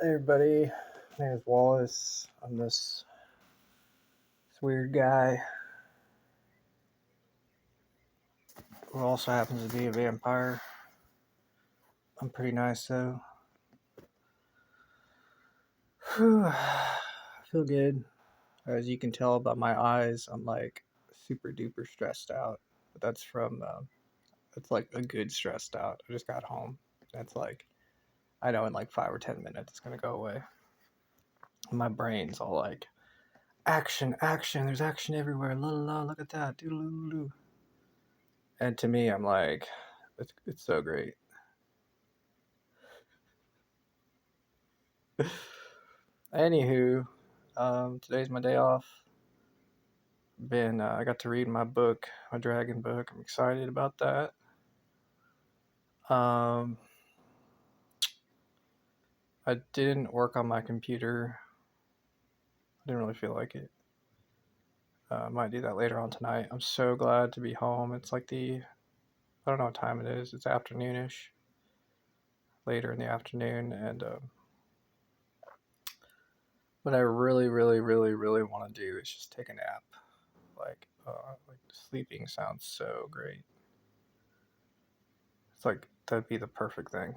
Hey everybody, my name is Wallace. I'm this weird guy who also happens to be a vampire. I'm pretty nice though. Whew. I feel good. As you can tell by my eyes, I'm like super duper stressed out. But that's from, it's like a good stressed out. I just got home. That's like, I know in like 5 or 10 minutes it's gonna go away. My brain's all like, action, action, there's action everywhere. La la la, look at that. Doodaloo. And to me, I'm like, it's so great. Anywho, today's my day off. I got to read my book, my dragon book. I'm excited about that. Um, I didn't work on my computer. I didn't really feel like it. I might do that later on tonight. I'm so glad to be home. It's like I don't know what time it is. It's afternoonish, later in the afternoon, and what I really, really, really, really want to do is just take a nap. Like sleeping sounds so great. It's like that'd be the perfect thing.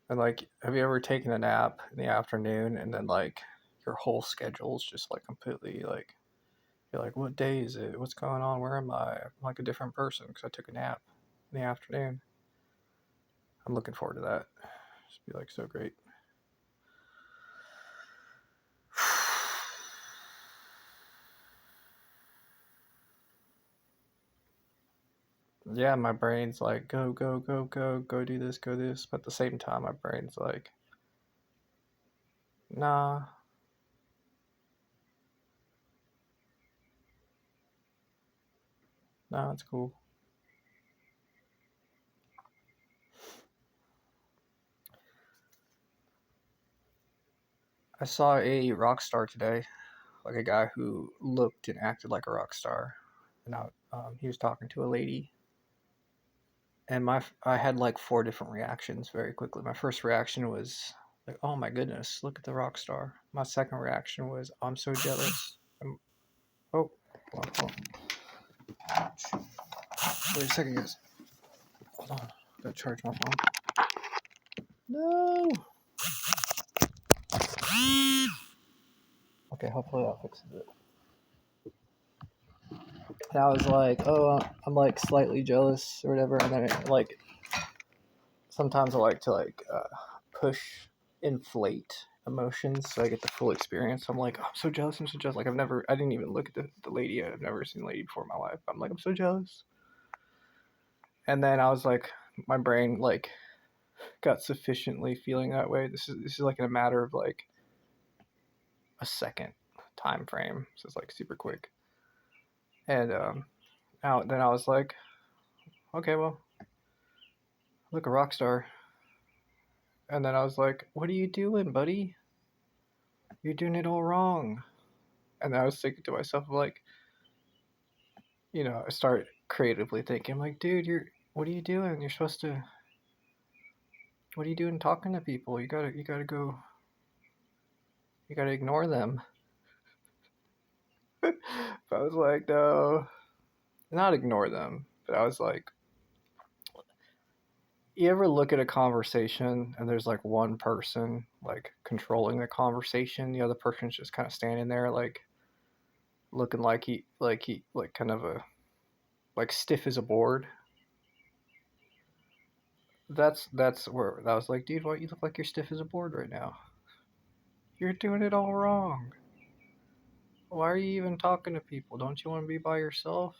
And like, have you ever taken a nap in the afternoon and then like your whole schedule's just like completely like you're like, what day is it? What's going on? Where am I? I'm like a different person because I took a nap in the afternoon. I'm looking forward to that. Just be like so great. Yeah, my brain's like, go, go, go, go, go do this, go this. But at the same time, my brain's like, nah, nah, it's cool. I saw a rock star today, like a guy who looked and acted like a rock star. And he was talking to a lady, and I had like four different reactions very quickly. My first reaction was like, "Oh my goodness, look at the rock star." My second reaction was, "I'm so jealous." Oh, hold on. Wait a second, guys. Hold on, gotta charge my phone. No. Okay, hopefully that fixes it. And I was like, "Oh, I'm like slightly jealous or whatever," and then like sometimes I like to push inflate emotions so I get the full experience. I'm like, oh, I'm so jealous, I'm so jealous. Like I didn't even look at the lady. I've never seen the lady before in my life. I'm like, I'm so jealous. And then I was like, my brain like got sufficiently feeling that way. This is like in a matter of like a second time frame. So it's like super quick. And then I was like, okay, well, look, a rock star. And then I was like, what are you doing, buddy? You're doing it all wrong. And I was thinking to myself, like, I start creatively thinking, like, dude, what are you doing? You're supposed to, what are you doing talking to people? You gotta ignore them. But I was like, no, not ignore them. But I was like, you ever look at a conversation and there's like one person like controlling the conversation, the other person's just kind of standing there, like looking like like kind of a, like stiff as a board. That's where I was like, dude, why you look like you're stiff as a board right now? You're doing it all wrong. Why are you even talking to people? Don't you want to be by yourself?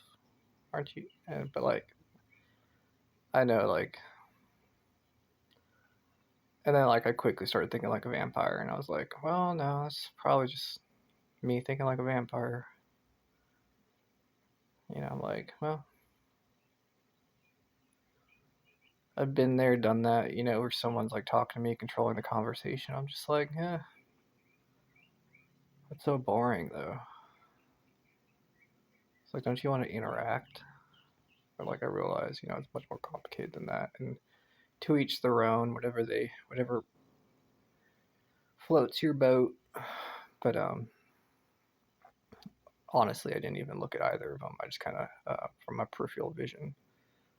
Aren't you? But like, I know, like, and then like I quickly started thinking like a vampire, and I was like, well, no, it's probably just me thinking like a vampire. I'm like, well, I've been there, done that. Where someone's like talking to me, controlling the conversation. I'm just like, yeah, that's so boring though. It's like, don't you want to interact? But like, I realize, it's much more complicated than that, and to each their own, whatever floats your boat. But honestly, I didn't even look at either of them. I just kind of, from my peripheral vision,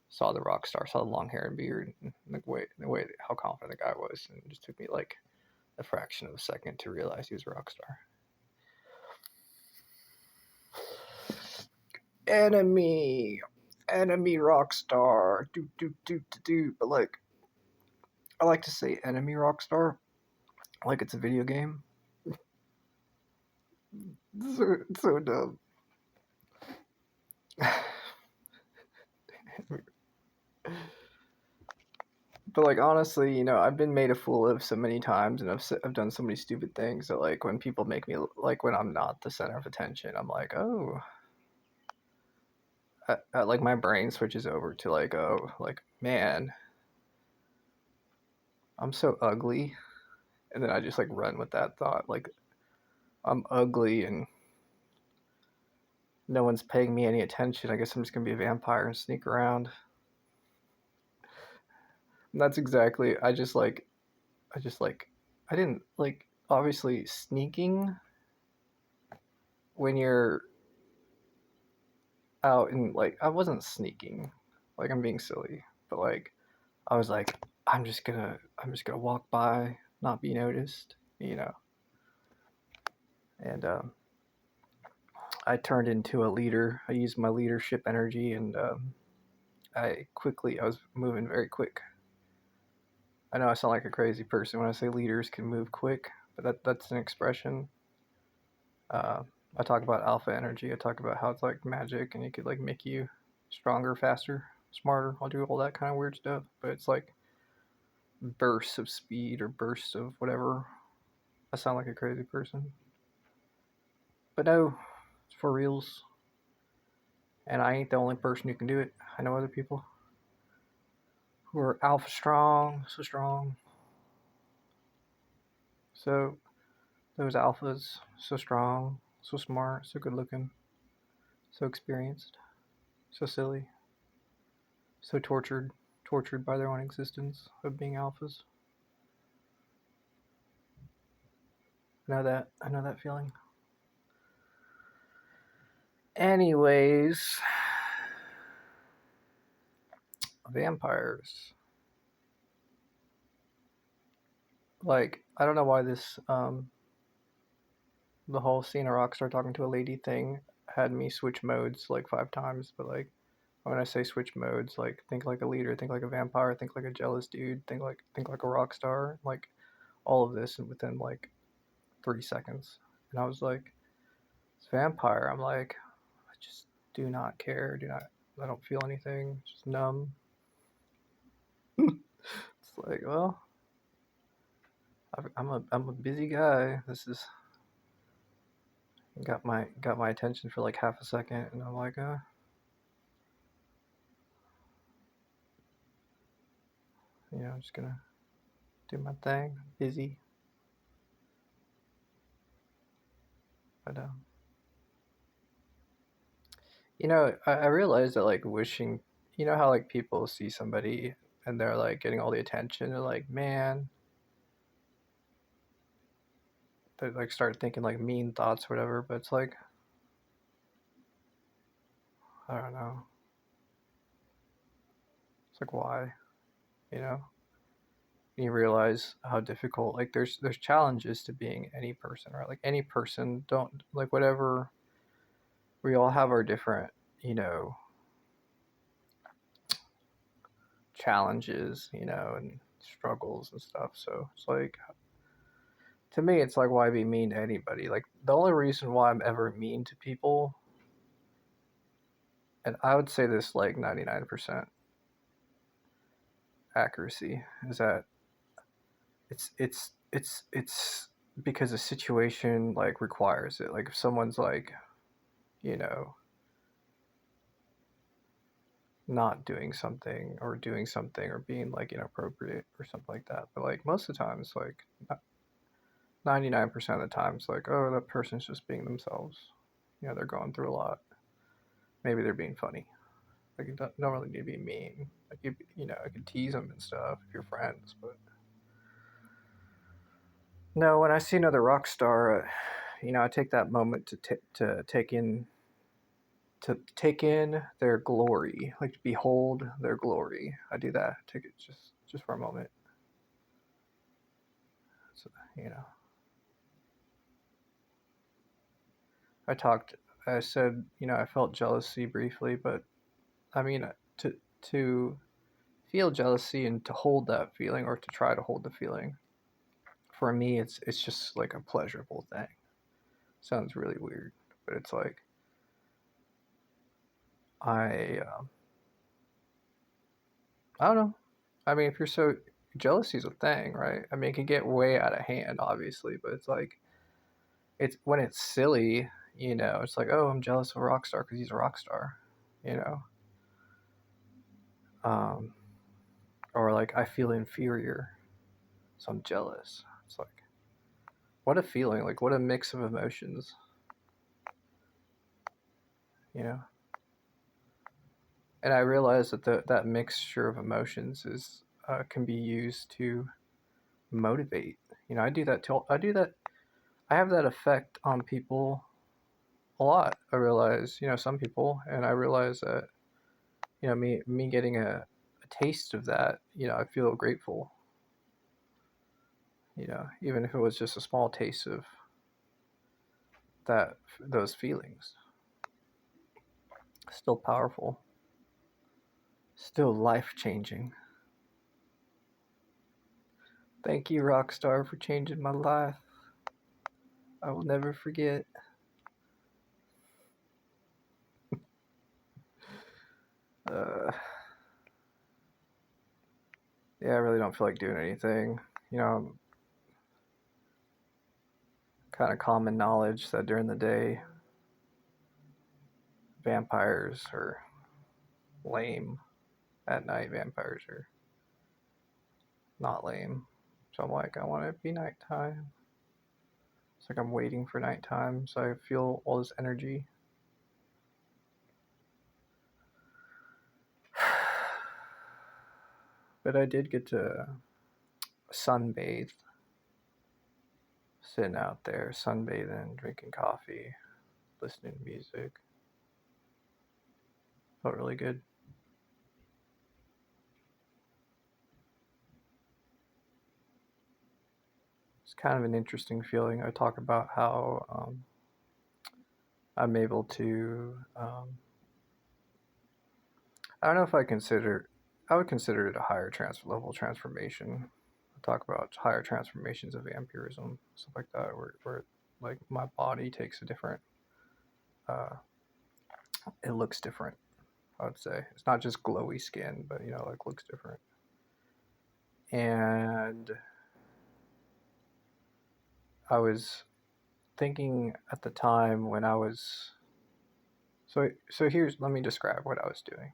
saw the rock star, saw the long hair and beard, and the way how confident the guy was, and it just took me like a fraction of a second to realize he was a rock star. Enemy, enemy rock star, do. But like, I like to say enemy rock star, like it's a video game. So dumb. But like honestly, I've been made a fool of so many times, and I've done so many stupid things that like when people make me like when I'm not the center of attention, I'm like, oh, like my brain switches over to like, oh, like man, I'm so ugly, and then I just like run with that thought, like I'm ugly and no one's paying me any attention. I guess I'm just gonna be a vampire and sneak around. And that's exactly. I just like, I didn't like obviously sneaking when you're out and like I wasn't sneaking, like I'm being silly, but like I was like I'm just gonna walk by, not be noticed, and I turned into a leader. I used my leadership energy, and I was moving very quick. I know I sound like a crazy person when I say leaders can move quick, but that's an expression. Uh, I talk about alpha energy. I talk about how it's like magic and it could like make you stronger, faster, smarter. I'll do all that kind of weird stuff, but it's like bursts of speed or bursts of whatever. I sound like a crazy person, but no, it's for reals. And I ain't the only person who can do it. I know other people who are alpha strong, so strong. So those alphas, so strong, so smart, so good looking, so experienced, so silly, so tortured by their own existence of being alphas. I know that feeling. Anyways, vampires. Like, I don't know why this the whole seeing a rock star talking to a lady thing had me switch modes like 5 times, but like when I say switch modes, like think like a leader, think like a vampire, think like a jealous dude, think like a rock star, like all of this within like 3 seconds. And I was like, it's vampire. I'm like, I just do not care. I don't feel anything. Just numb. It's like, well, I'm a busy guy. This is got my attention for like half a second, and I'm like, I'm just gonna do my thing. Busy, but I realized that like wishing, how like people see somebody and they're like getting all the attention. They're like, man, they like start thinking like mean thoughts or whatever. But it's like, I don't know. It's like why, you know? You realize how difficult like there's challenges to being any person, right? Like any person don't like whatever, we all have our different, you know, challenges, and struggles and stuff. So it's like to me it's like why be mean to anybody? Like the only reason why I'm ever mean to people, and I would say this like 99% accuracy, is that it's because the situation like requires it. Like if someone's like, you know, not doing something or being like inappropriate or something like that. But like most of the times, like 99% of the times, like, oh, that person's just being themselves. They're going through a lot. Maybe they're being funny. Like you don't really need to be mean. Like I could tease them and stuff if you're friends, but no. When I see another rock star, I take that moment to take in their glory, like to behold their glory. I do that. Take it just for a moment. So, you know, I talked. I said, I felt jealousy briefly, but I mean, to feel jealousy and to hold that feeling or to try to hold the feeling, for me, it's just like a pleasurable thing. Sounds really weird, but it's like I I don't know. I mean, if you're so jealousy's a thing, right? I mean, it can get way out of hand, obviously, but it's like it's when it's silly, it's like, oh, I'm jealous of a rock star because he's a rock star, you know, um, or like I feel inferior, so I'm jealous. It's like what a feeling, like what a mix of emotions, you know. And I realize that that mixture of emotions is can be used to motivate. I do that. I do that. I have that effect on people a lot. I realize, some people, and I realize that, me getting a taste of that, I feel grateful. Even if it was just a small taste of those feelings, still powerful, still life changing. Thank you, Rockstar, for changing my life. I will never forget. Uh, yeah, I really don't feel like doing anything. Kind of common knowledge that during the day, vampires are lame. At night, vampires are not lame. So I'm like, I want it to be nighttime. It's like I'm waiting for nighttime, so I feel all this energy. But I did get to sunbathe, sitting out there, sunbathing, drinking coffee, listening to music. Felt really good. It's kind of an interesting feeling. I talk about how I'm able to. I don't know if I would consider it a higher level transformation. I talk about higher transformations of vampirism, stuff like that, where like my body takes a different. Uh, it looks different. I would say it's not just glowy skin, but like looks different. And I was thinking at the time when I was so here's let me describe what I was doing.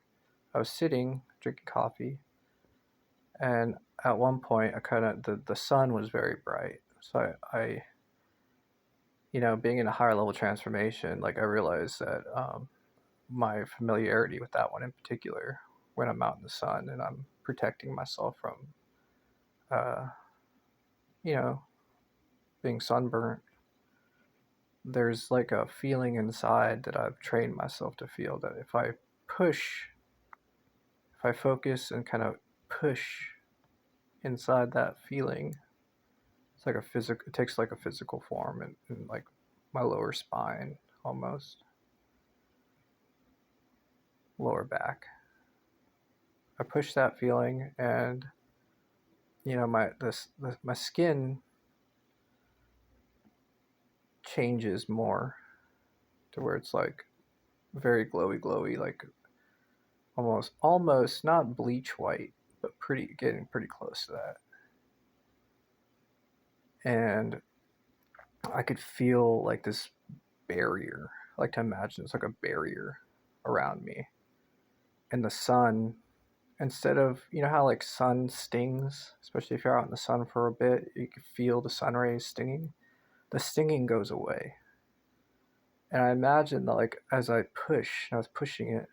I was sitting drinking coffee, and at one point I kind of the sun was very bright, so I being in a higher level transformation, like I realized that my familiarity with that one in particular, when I'm out in the sun and I'm protecting myself from uh, you know being sunburnt, there's like a feeling inside that I've trained myself to feel that if I focus and kind of push inside that feeling, it's like it takes like a physical form and like my lower spine almost, lower back. I push that feeling and my skin changes more to where it's like very glowy, like almost not bleach white, but getting pretty close to that. And I could feel like this barrier. I like to imagine it's like a barrier around me. And the sun, instead of, how like sun stings, especially if you're out in the sun for a bit, you can feel the sun rays stinging. The stinging goes away. And I imagine that like as I was pushing it,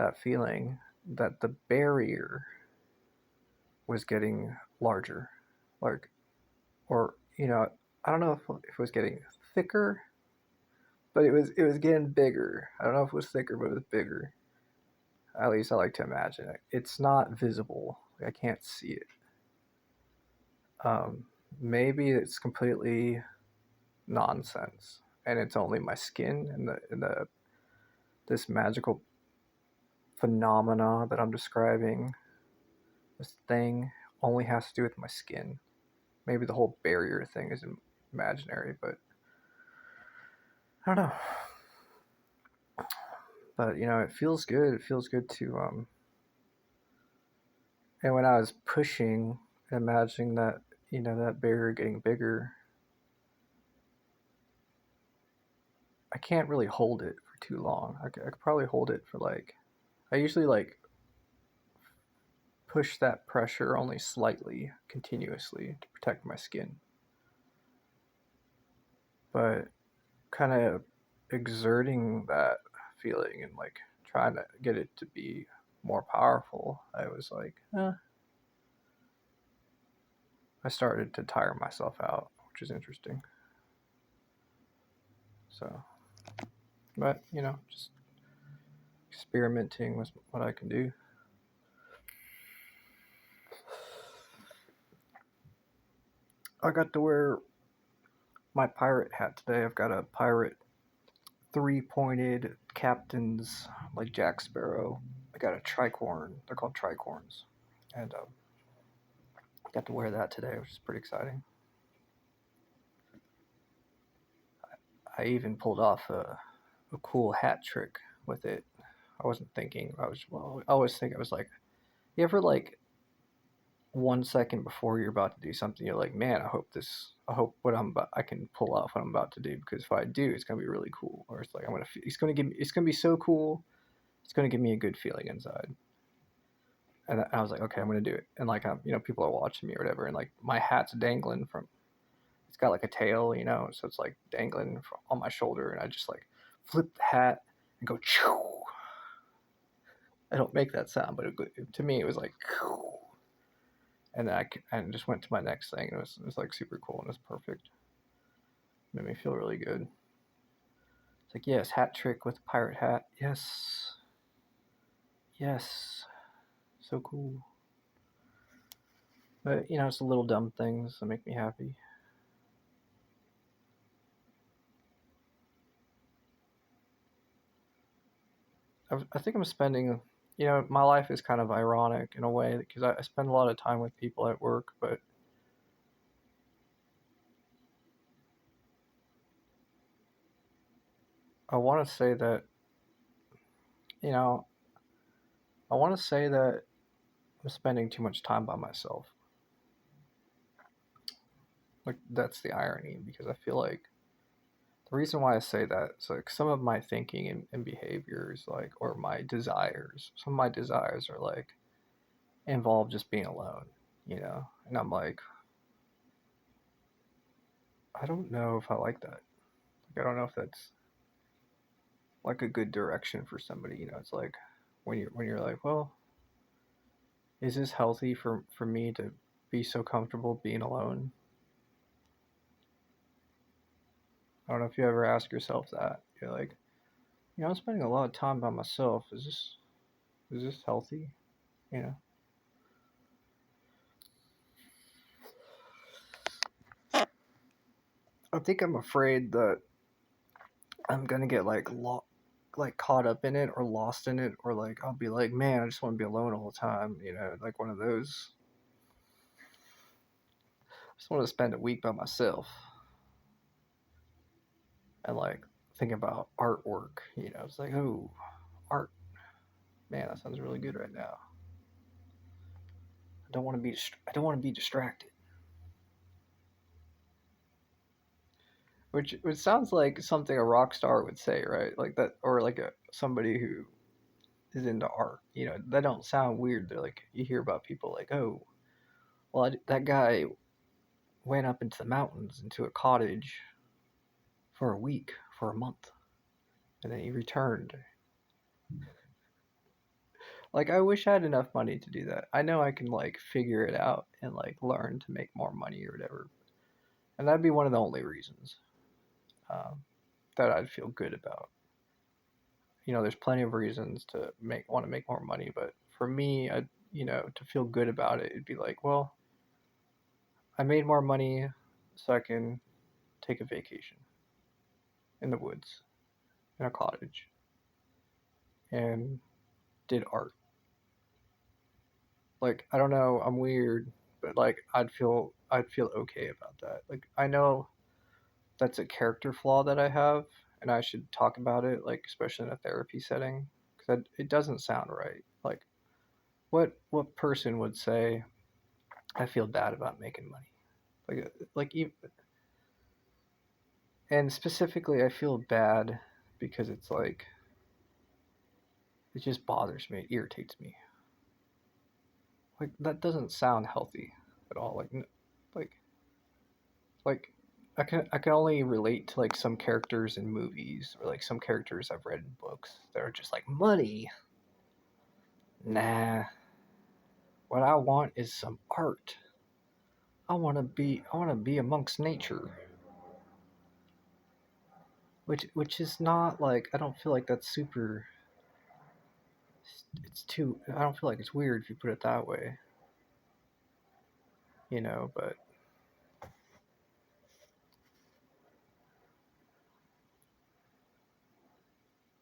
that feeling that the barrier was getting larger, like, or I don't know if it was getting thicker, but it was getting bigger. I don't know if it was thicker, but it was bigger. At least I like to imagine it. It's not visible. I can't see it. Um, Maybe it's completely nonsense, and it's only my skin and the this magical phenomena that I'm describing. This thing only has to do with my skin. Maybe the whole barrier thing is imaginary, but I don't know. But it feels good. It feels good to And when I was pushing, imagining that that barrier getting bigger, I can't really hold it for too long. I could probably hold it for like I usually like push that pressure only slightly continuously to protect my skin. But kind of exerting that feeling and like trying to get it to be more powerful, I was like, I started to tire myself out, which is interesting. So, but just experimenting with what I can do. I got to wear my pirate hat today. I've got a pirate three-pointed captain's like Jack Sparrow. I got a tricorn. They're called tricorns, and I got to wear that today, which is pretty exciting. I even pulled off a cool hat trick with it. I wasn't thinking. I always think I was like, you ever like 1 second before you're about to do something, you're like, man, I hope I can pull off what I'm about to do, because if I do, it's gonna be really cool. Or it's like it's gonna be so cool, it's gonna give me a good feeling inside. And I was like, okay, I'm gonna do it. And like, people are watching me or whatever, and like my hat's dangling from. It's got like a tail, so it's like dangling on my shoulder, and I just like flip the hat and go. Choo! I don't make that sound, but to me it was like. Choo! And then I just went to my next thing. And it was like super cool, and it was perfect. Made me feel really good. It's like, yes, hat trick with a pirate hat. Yes, yes, so cool. But it's the little dumb things that make me happy. I think I'm spending. My life is kind of ironic in a way because I spend a lot of time with people at work, but I want to say that you know I want to say that I'm spending too much time by myself. Like, that's the irony, because I feel like the reason why I say that is like some of my thinking and behaviors, like, or my desires, some of my desires are like involve just being alone. And I'm like, I don't know if I like that. Like, I don't know if that's like a good direction for somebody. It's like when you're like, well, is this healthy for me to be so comfortable being alone? I don't know if you ever ask yourself that. You're like, I'm spending a lot of time by myself. Is this healthy? You know. I think I'm afraid that I'm gonna get like caught up in it or lost in it, or like I'll be like, man, I just want to be alone all the time. Like one of those. I just want to spend a week by myself and like think about artwork. It's like, oh, art. Man, that sounds really good right now. I don't want to be distracted. Which sounds like something a rock star would say, right? Like that, or like somebody who is into art. That don't sound weird. They're like, you hear about people like, oh, well, that guy went up into the mountains, into a cottage for a week, for a month, and then he returned. Like, I wish I had enough money to do that. I know I can, like, figure it out and, like, learn to make more money or whatever. And that'd be one of the only reasons um, that I'd feel good about. There's plenty of reasons to want to make more money, but for me, to feel good about it, it'd be like, well, I made more money so I can take a vacation in the woods, in a cottage, and did art. Like, I don't know, I'm weird, but like I'd feel okay about that. Like, I know that's a character flaw that I have, and I should talk about it, like especially in a therapy setting, because it doesn't sound right. Like, what person would say I feel bad about making money? Like even, and specifically, I feel bad because it's like it just bothers me, it irritates me. Like, that doesn't sound healthy at all. Like like I can only relate to like some characters in movies or like some characters I've read in books that are just like money. Nah, what I want is some art. I want to be amongst nature, which is not like, I don't feel like that's super. It's too. I don't feel like it's weird if you put it that way, But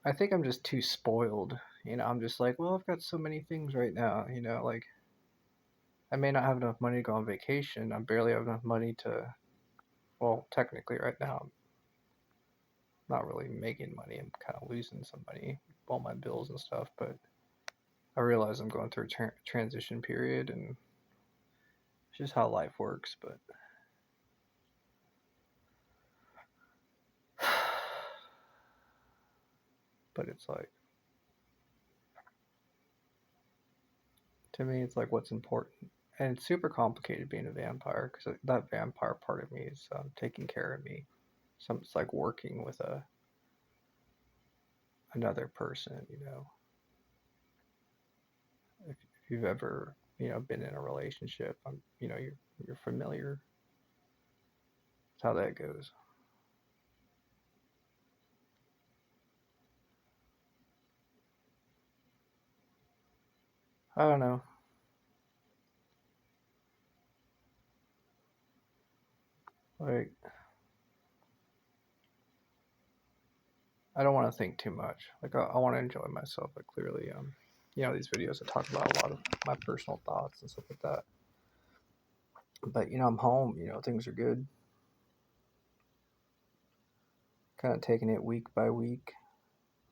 I think I'm just too spoiled. I'm just like, well, I've got so many things right now. Like, I may not have enough money to go on vacation. I barely have enough money to. Well, technically, right now, I'm not really making money. I'm kind of losing some money, all my bills and stuff. But I realize I'm going through a transition period, and it's just how life works. But it's like, to me, it's like what's important. And it's super complicated being a vampire because that vampire part of me is taking care of me. So it's like working with another person. If you've ever been in a relationship, you're familiar with how that goes. I don't know. Like, I don't want to think too much. Like, I want to enjoy myself. But clearly, these videos I talk about a lot of my personal thoughts and stuff like that. But I'm home. Things are good. Kind of taking it week by week.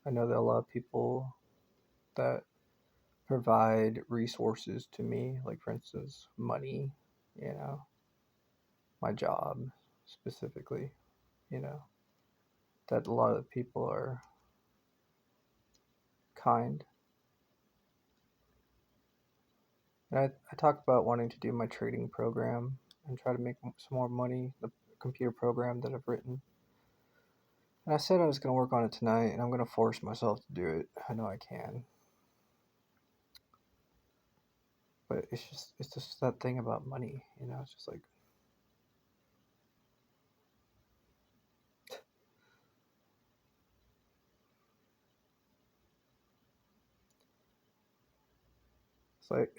I know that a lot of people that provide resources to me, like for instance, money, you know, my job specifically, you know, that a lot of people are kind. And I talk about wanting to do my trading program and try to make some more money, the computer program that I've written. And I said I was going to work on it tonight, and I'm going to force myself to do it. I know I can. But it's just that thing about money, it's just like, it's like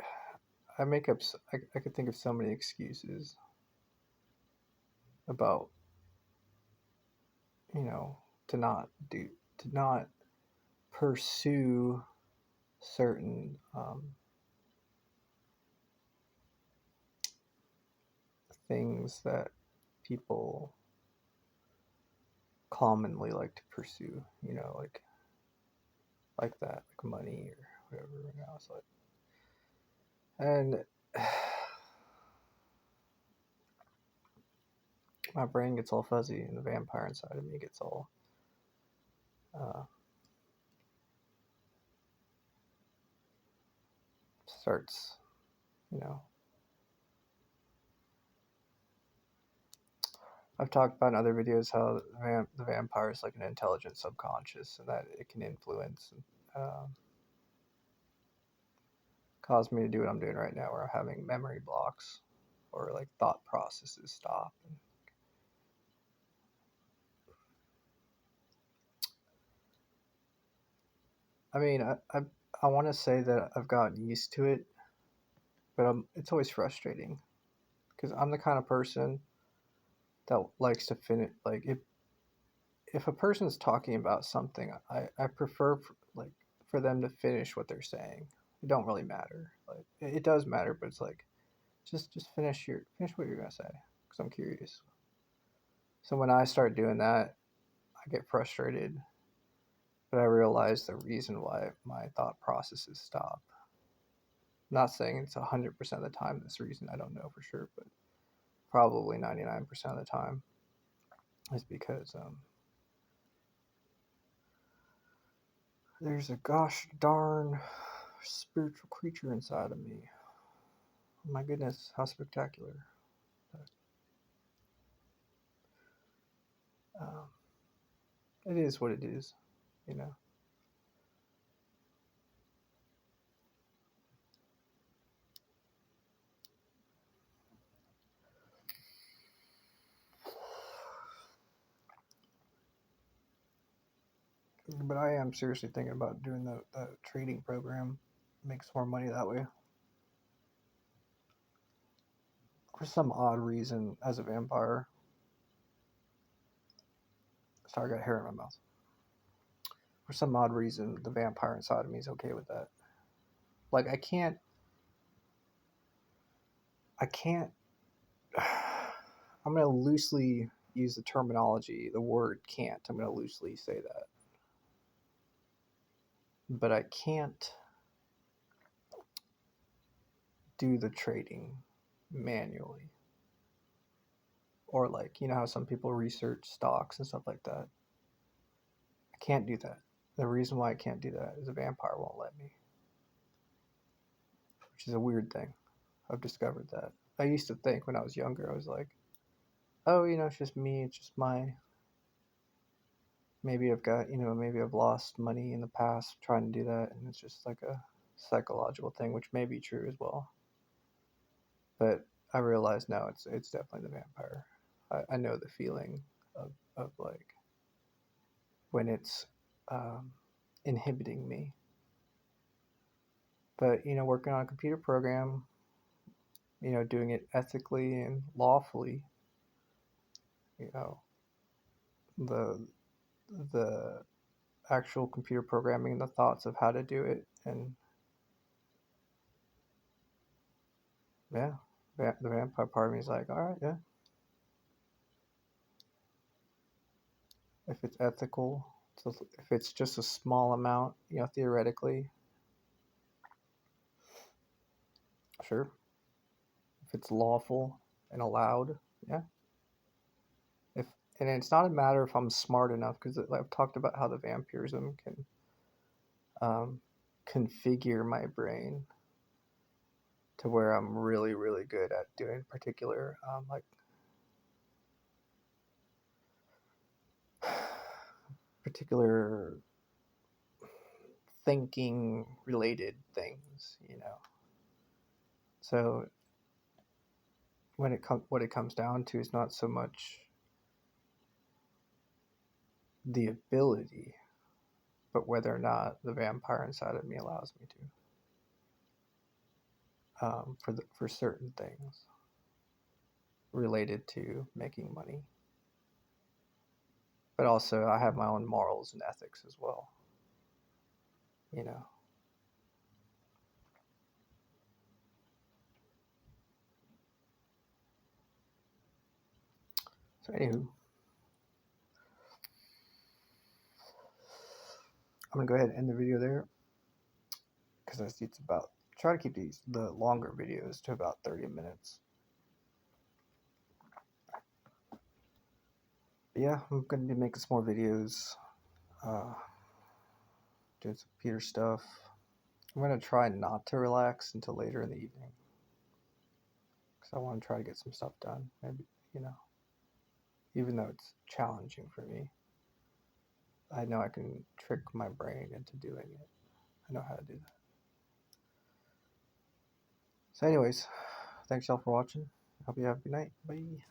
I could think of so many excuses about, you know, to not do, to not pursue certain things that people commonly like to pursue, like that, like money or whatever. It's like, and my brain gets all fuzzy, and the vampire inside of me gets all uh, starts, you know. I've talked about in other videos how the vampire is like an intelligent subconscious, and that it can influence. Um, caused me to do what I'm doing right now, where I'm having memory blocks or like thought processes stop. I mean, I want to say that I've gotten used to it, but it's always frustrating because I'm the kind of person that likes to finish. Like if a person's talking about something, I prefer like for them to finish what they're saying. It don't really matter. Like it does matter, but it's like just finish what you're gonna say because I'm curious. So when I start doing that, I get frustrated, but I realize the reason why my thought processes stop. I'm not saying it's 100% of the time this reason. I don't know for sure, but probably 99% of the time is because there's a gosh darn spiritual creature inside of me. My goodness, how spectacular. Um, it is what it is, you know. But I am seriously thinking about doing the trading program. Makes more money that way. For some odd reason, as a vampire. Sorry, I got hair in my mouth. For some odd reason, the vampire inside of me is okay with that. Like I can't. I'm gonna loosely use the terminology, the word can't. I'm gonna loosely say that, but I can't do the trading manually, or like you know how some people research stocks and stuff like that. I can't do that. The reason why I can't do that is a vampire won't let me, which is a weird thing. I've discovered that. I used to think when I was younger, I was like, oh, you know, it's just me. It's just my. Maybe I've got, maybe I've lost money in the past trying to do that, and it's just like a psychological thing, which may be true as well. But I realize now it's definitely the vampire. I know the feeling of like when it's um, inhibiting me. But working on a computer program, doing it ethically and lawfully, you know, the the actual computer programming, the thoughts of how to do it, and yeah, the vampire part of me is like, all right, yeah, if it's ethical, so if it's just a small amount, theoretically, sure. If it's lawful and allowed, yeah. If and it's not a matter if I'm smart enough, because I've talked about how the vampirism can um, configure my brain to where I'm really, really good at doing particular like particular thinking related things. So what it comes down to is not so much the ability, but whether or not the vampire inside of me allows me to, for certain things related to making money. But also, I have my own morals and ethics as well. You know. So anywho, I'm gonna go ahead and end the video there because I see it's about try to keep the longer videos to about 30 minutes. But yeah, I'm gonna be making some more videos, uh, doing some Peter stuff. I'm gonna try not to relax until later in the evening because I want to try to get some stuff done. Maybe even though it's challenging for me, I know I can trick my brain into doing it. I know how to do that. So anyways, thanks y'all for watching. Hope you have a good night. Bye.